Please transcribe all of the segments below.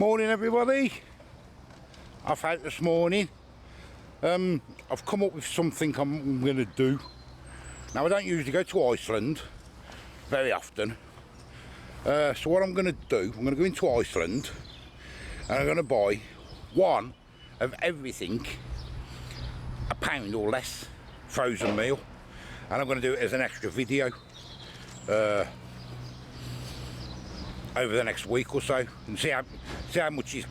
Morning everybody. I've out this morning. I've come up with something I'm going to do. Now I don't usually go to Iceland very often. So what I'm going to do, I'm going to go into Iceland and I'm going to buy one of everything, £1 or less, frozen meal. And I'm going to do it as an extra video over the next week or so and see how much it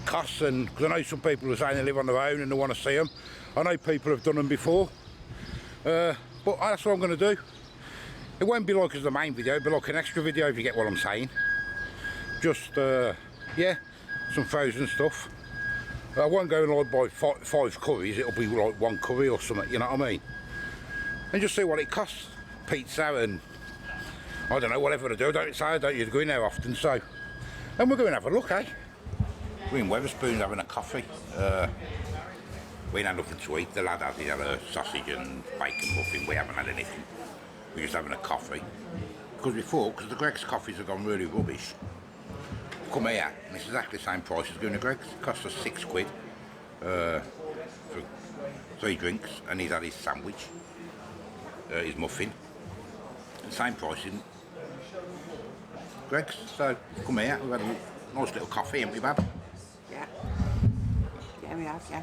costs. And because I know some people are saying they live on their own and they want to see them. I know people have done them before, but that's what I'm going to do. It won't be like as the main video, it'll be like an extra video, if you get what I'm saying. Just yeah, some frozen stuff. I won't go and like buy five curries, it'll be like one curry or something, you know what I mean? And just see what it costs. Pizza and I don't know, whatever I do. I don't usually go in there often, so. And we're going to have a look, eh? We're in Wetherspoons having a coffee. We ain't had nothing to eat. The lad had a sausage and bacon muffin. We haven't had anything. We're just having a coffee. Because the Greggs coffees have gone really rubbish. Come here, and it's exactly the same price as going to Greggs. It cost us £6 for 3 drinks, and he's had his sandwich, his muffin. Same price in Greggs. So come here, we've had a nice little coffee, haven't we, Bab? Yeah. Yeah, we have, yeah.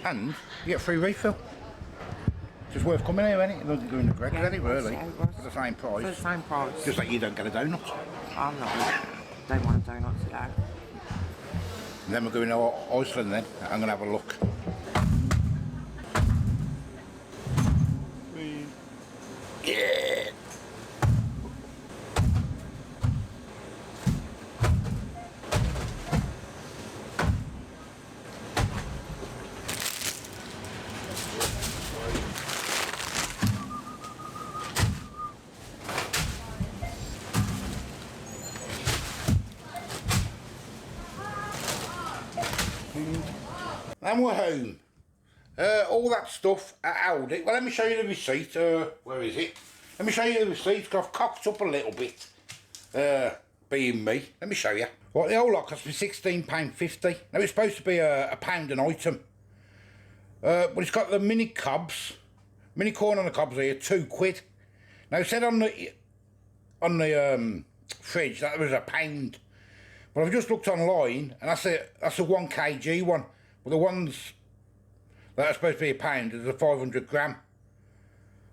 And you get a free refill. It's worth coming here, isn't it? It doesn't go in the Greggs, is it, really? Yeah, it was. For the same price. For the same price. Just like you don't get a donut. I'm not. Don't want a donut today. And then we're going to Iceland then. I'm going to have a look. Yeah. And we're home. All that stuff at Aldi. Well, let me show you the receipt. Where is it? Let me show you the receipt, because I've cocked up a little bit. Being me. Let me show you. Right, the whole lot cost me £16.50. Now, it's supposed to be a £1 an item. But it's got the mini cobs. Mini corn on the cobs here, £2. Now, it said on the fridge that there was £1. But I've just looked online, and that's a 1 kg one. But the ones that are supposed to be £1 is a 500 gram.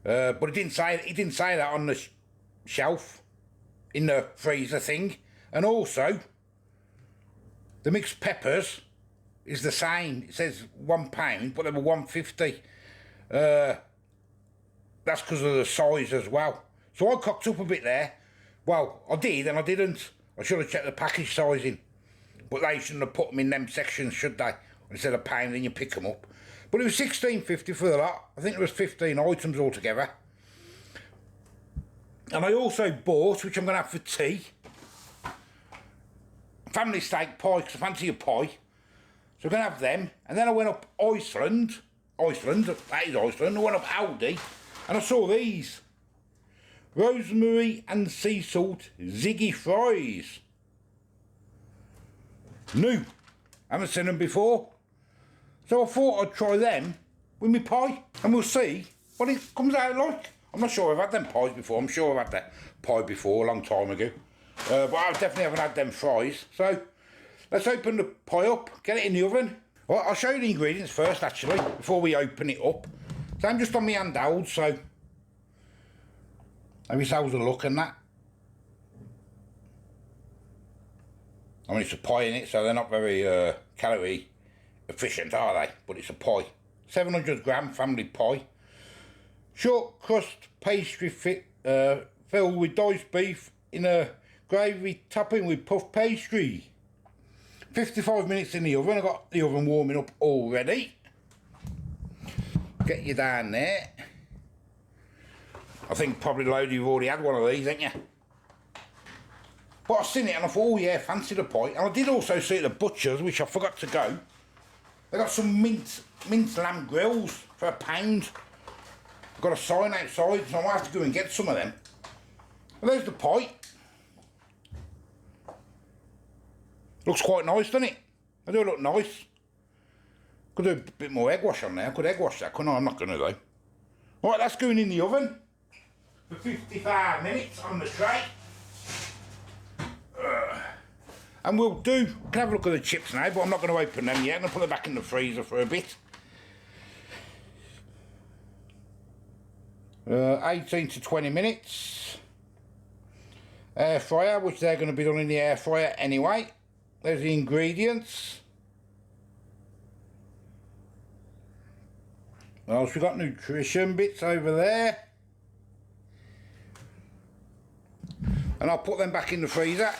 But it didn't say that on the shelf in the freezer thing. And also, the mixed peppers is the same. It says £1, but they were £1.50. That's because of the size as well. So I cocked up a bit there. Well, I did and I didn't. I should have checked the package sizing, but they shouldn't have put them in them sections, should they? Instead of £1, then you pick them up. But it was £16.50 for the lot. I think there was 15 items altogether. And I also bought, which I'm going to have for tea, family steak pie, because I fancy a pie. So I'm going to have them. And then I went up Iceland, that is Iceland. I went up Aldi, and I saw these. Rosemary and sea salt Ziggy fries. New. Haven't seen them before. So I thought I'd try them with my pie, and we'll see what it comes out like. I'm not sure I've had them pies before. I'm sure I've had that pie before a long time ago. But I definitely haven't had them fries. So let's open the pie up, get it in the oven. Well, I'll show you the ingredients first, actually, before we open it up. So I'm just on my handheld, so have yourselves a look and that. I mean, it's a pie in it, so they're not very calorie efficient, are they? But it's a pie. 700 gram family pie. Short crust pastry filled with diced beef in a gravy topping with puff pastry. 55 minutes in the oven. I've got the oven warming up already. Get you down there. I think probably a load of you've already had one of these, ain't you? But I seen it and I thought, oh yeah, fancy the pie. And I did also see at the butcher's, which I forgot to go. They got some minced lamb grills for £1. I've got a sign outside, so I might have to go and get some of them. And there's the pie. Looks quite nice, doesn't it? They do look nice. Could do a bit more egg wash on there. I could egg wash that, couldn't I? I'm not going to though. Right, that's going in the oven for 55 minutes on the tray. And we'll can have a look at the chips now, but I'm not going to open them yet. I'm going to put them back in the freezer for a bit. 18 to 20 minutes. Air fryer, which they're going to be done in the air fryer anyway. There's the ingredients. What else we got? Nutrition bits over there. And I'll put them back in the freezer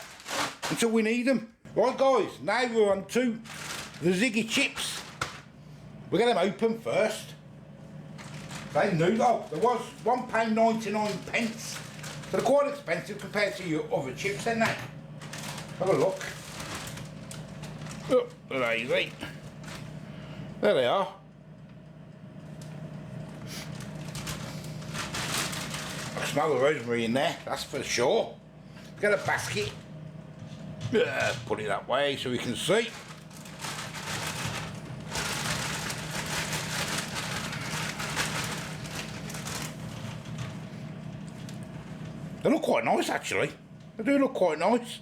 until we need them. Right guys, now we're on to the Ziggy chips. We'll get them open first. They new though. There was £1.99. So they're quite expensive compared to your other chips, ain't they? Have a look. Oh, they're easy. There they are. I smell the rosemary in there, that's for sure. Get a basket. Put it that way so we can see. They look quite nice actually. They do look quite nice.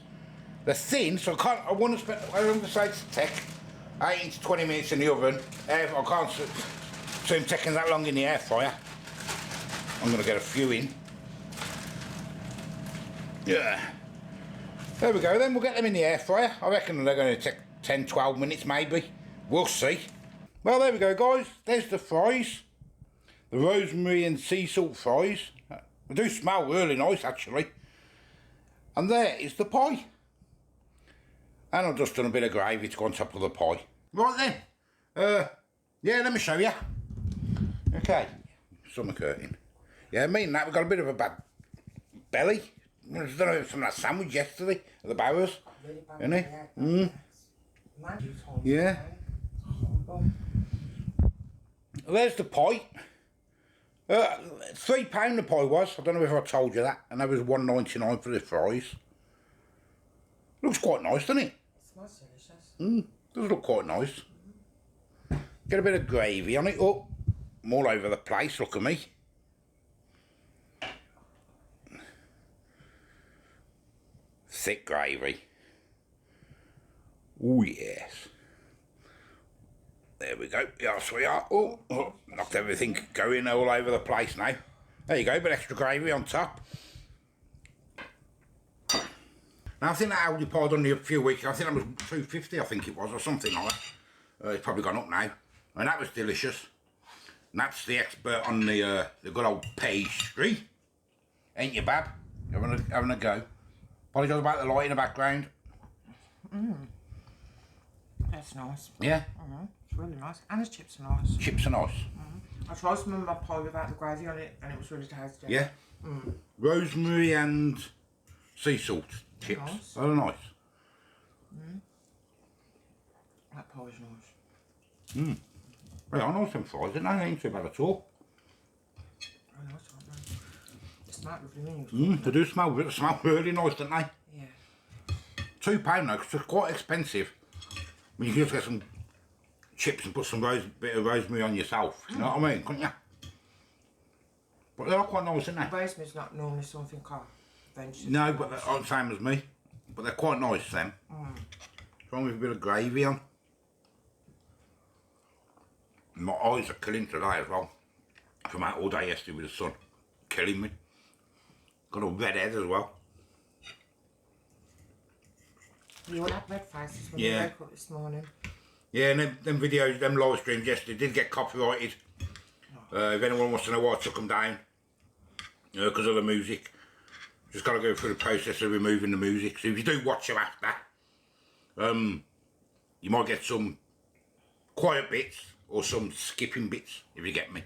They're thin, so I want to spend, I don't decide to take 18 to 20 minutes in the oven. I can't see them taking that long in the air fryer. I'm going to get a few in. Yeah. There we go then, we'll get them in the air fryer. I reckon they're going to take 10, 12 minutes maybe. We'll see. Well, there we go guys. There's the fries. The rosemary and sea salt fries. They do smell really nice actually. And there is the pie. And I've just done a bit of gravy to go on top of the pie. Right then. Yeah, let me show you. Okay. Summer curtain. Yeah, me and that, we've got a bit of a bad belly. I don't know if some of that sandwich yesterday at the Bowers. Isn't it? Yeah. There's the pie. £3 the pie was. I don't know if I told you that. And that was $1.99 for the fries. Looks quite nice, doesn't it? It smells delicious. Does look quite nice. Get a bit of gravy on it. Oh, I'm all over the place. Look at me. Thick gravy. Oh yes. There we go. Yes we are. Oh, knocked everything going all over the place now. There you go, a bit extra gravy on top. Now I think that Aldi pie only a few weeks ago. I think that was £2.50 I think it was, or something like that. It's probably gone up now. And that was delicious. And that's the expert on the good old pastry. Ain't you, Bab? Having a go. Apologise about the light in the background. That's nice. Yeah? It's really nice. And the chips are nice. Chips are nice. I tried some of my pie without the gravy on it and it was really tasty. Yeah? Rosemary and sea salt chips. Nice. They're nice. That pie is nice. They are nice and fries, they ain't too bad at all. Very nice, aren't they? They smell lovely. They do smell really nice, don't they? Yeah. £2 though, because they're quite expensive. I mean, you can just get some chips and put some bit of rosemary on yourself, you know what I mean, couldn't you? But they are quite nice, aren't they? Rosemary's not normally something I venture. No, but they're the same as me. But they're quite nice, them. Try with a bit of gravy on. My eyes are killing today as well. From out all day yesterday with the sun. Killing me. Got a red head as well. You all had red faces when you woke up this morning. Yeah, and them videos, them live streams yesterday did get copyrighted. If anyone wants to know why I took them down, because of the music, just got to go through the process of removing the music. So if you do watch them after, you might get some quiet bits or some skipping bits, if you get me.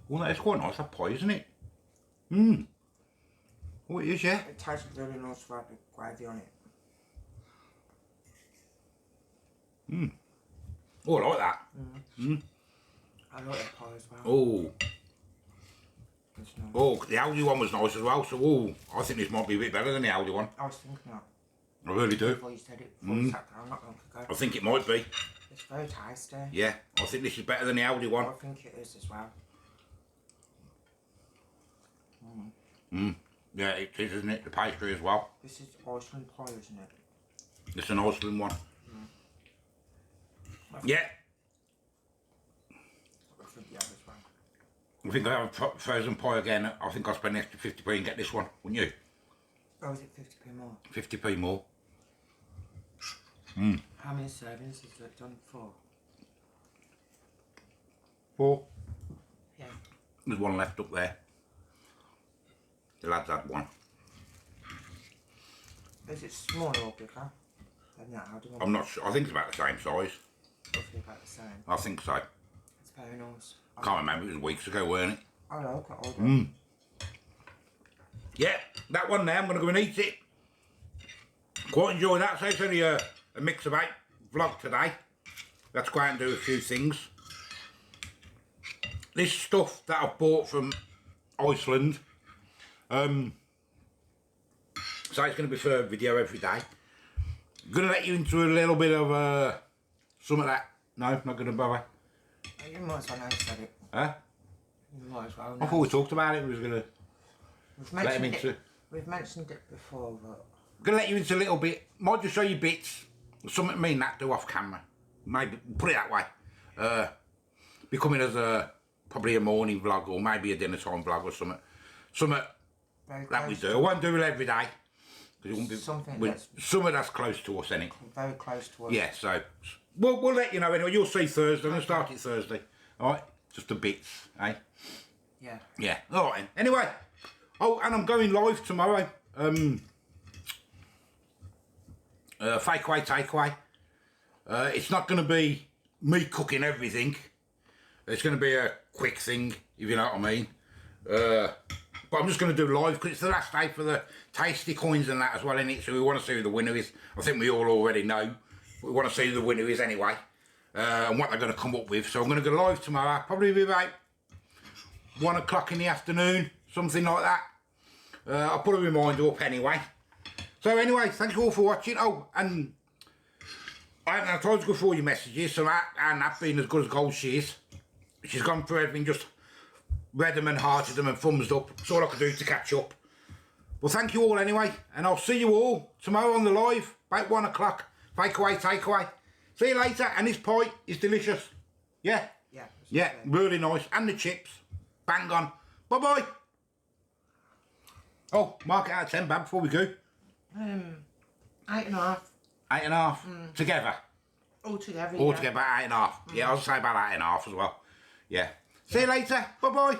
Well, that's quite nice, that pie, isn't it? Oh, it is, yeah. It tastes really nice without the gravy on it. Oh, I like that. I like that pie as well. Oh. It's nice. Oh, the Aldi one was nice as well, so oh, I think this might be a bit better than the Aldi one. I was thinking that. I really do. Before you said it, before you sat down not long ago. I think it might be. It's very tasty. Yeah, I think this is better than the Aldi one. I think it is as well. Yeah, it is, isn't it? The pastry as well. This is Iceland pie, isn't it? It's an Iceland one. Yeah. I think yeah, as well. I think I have a frozen pie again. I think I'll spend an extra 50p and get this one, wouldn't you? Oh, is it 50p more? 50p more. How many servings is it done for? 4. Yeah. There's one left up there. The lads had one. Is it smaller or bigger than that Aldi one? I'm not sure. I think it's about the same size. Roughly about the same. I think so. It's very nice. Can't remember. It was weeks ago, weren't it? I like it. I like it. Yeah, that one there. I'm going to go and eat it. Quite enjoy that. So it's only a mix of 8 vlog today. Let's go out and do a few things. This stuff that I've bought from Iceland. So it's going to be for a video every day. I'm going to let you into a little bit of some of that. No, not going to bother. You might as well now said it. Huh? You might as well I now. thought we talked about it. We was going to let him into. We've mentioned it before, but I'm going to let you into a little bit. Might just show you bits. Something me and that do off camera. Maybe put it that way. Be coming as probably a morning vlog or maybe a dinner time vlog or something. Something that we do. I won't do it every day. Because it won't be something that's close to us, innit? very close to us. Yeah, so we'll let you know anyway. You'll see Thursday. I'm going to start it Thursday. Alright? Just the bits, eh? Yeah. Yeah. Alright. Anyway. Oh, and I'm going live tomorrow. Fake away, takeaway. It's not going to be me cooking everything. It's going to be a quick thing, if you know what I mean. But I'm just going to do live because it's the last day for the tasty coins and that as well, innit? So we want to see who the winner is. I think we all already know. But we want to see who the winner is anyway. And what they're going to come up with. So I'm going to go live tomorrow. Probably be about 1 o'clock in the afternoon. Something like that. I'll put a reminder up anyway. So anyway, thank you all for watching. Oh, and I haven't had time to go through all your messages. So Anne, that's been as good as gold she is. She's gone through everything, just read them and hearted them and thumbs up. That's all I could do to catch up. Well, thank you all anyway. And I'll see you all tomorrow on the live. About 1 o'clock. Fake away, takeaway. See you later. And this pie is delicious. Yeah? Yeah. Yeah, really nice. And the chips. Bang on. Bye-bye. Oh, mark it out of 10, Bab, before we go. 8.5. 8.5. Together. Altogether, Altogether, 8.5. Yeah, I'll say about 8.5 as well. Yeah. See you later. Bye-bye.